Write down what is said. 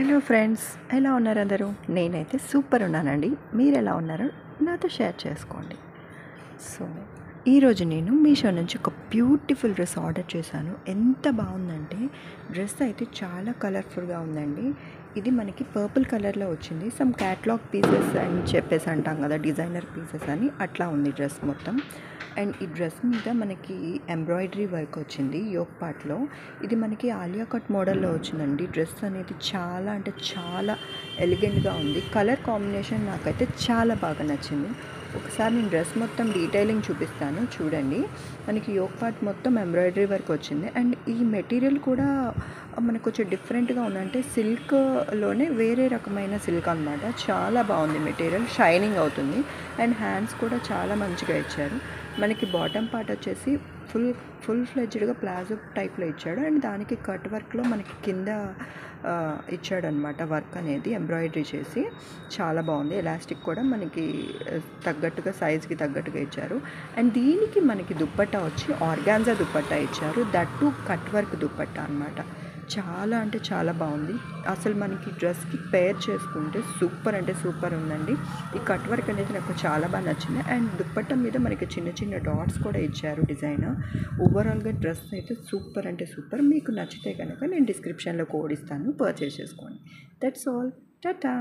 Hello friends, ఎలా ఉన్నారు అందరూ? నేనైతే సూపర్ ఉన్నానండి. మీరు ఎలా ఉన్నారో నాతో షేర్ చేసుకోండి. సో ఈరోజు నేను మీషో నుంచి ఒక బ్యూటిఫుల్ డ్రెస్ ఆర్డర్ చేశాను. ఎంత బాగుందంటే డ్రెస్ అయితే చాలా కలర్ఫుల్గా ఉందండి. ఇది మనకి పర్పుల్ కలర్లో వచ్చింది. సమ్ క్యాట్లాగ్ పీసెస్ అని చెప్పేసి అంటాం కదా, డిజైనర్ పీసెస్ అని, అట్లా ఉంది డ్రెస్ మొత్తం. అండ్ ఈ డ్రెస్ మీద మనకి ఎంబ్రాయిడరీ వర్క్ వచ్చింది యోక్ పార్ట్లో. ఇది మనకి ఆలియా కట్ మోడల్లో వచ్చిందండి. డ్రెస్ అనేది చాలా అంటే చాలా ఎలిగెంట్గా ఉంది. కలర్ కాంబినేషన్ నాకైతే చాలా బాగా నచ్చింది. ఒకసారి నేను డ్రెస్ మొత్తం డీటెయిలింగ్ చూపిస్తాను, చూడండి. మనకి యోక్ పార్ట్ మొత్తం ఎంబ్రాయిడరీ వర్క్ వచ్చింది. అండ్ ఈ మెటీరియల్ కూడా మనకు కొంచెం డిఫరెంట్గా ఉందంటే సిల్క్లోనే వేరే రకమైన సిల్క్ అనమాట. చాలా బాగుంది మెటీరియల్, షైనింగ్ అవుతుంది. అండ్ హ్యాండ్స్ కూడా చాలా మంచిగా ఇచ్చారు. మనకి బాటమ్ పార్ట్ వచ్చేసి ఫుల్ ఫ్లెడ్జ్డ్గా ప్లాజో టైప్లో ఇచ్చాడు. అండ్ దానికి కట్ వర్క్లో మనకి కింద ఇచ్చాడనమాట వర్క్ అనేది ఎంబ్రాయిడరీ చేసి. చాలా బాగుంది. ఎలాస్టిక్ కూడా మనకి తగ్గట్టుగా, సైజ్కి తగ్గట్టుగా ఇచ్చారు. అండ్ దీనికి మనకి దుప్పట్టా వచ్చి ఆర్గాన్జా దుప్పట్టా ఇచ్చారు. That to cut work dupatta అనమాట. చాలా అంటే చాలా బాగుంది. అసలు మనకి డ్రెస్కి పేర్ చేసుకుంటే సూపర్ అంటే సూపర్ ఉందండి. ఈ కట్ వర్క్ అనేది నాకు చాలా బాగా నచ్చింది. అండ్ దుప్పట్టా మీద మనకి చిన్న చిన్న డాట్స్ కూడా ఇచ్చారు డిజైన్. ఓవరాల్గా డ్రెస్ అయితే సూపర్ అంటే సూపర్. మీకు నచ్చితే కనుక నేను డిస్క్రిప్షన్లో కోడ్ ఇస్తాను, పర్చేస్ చేసుకోండి. That's all. టాటా.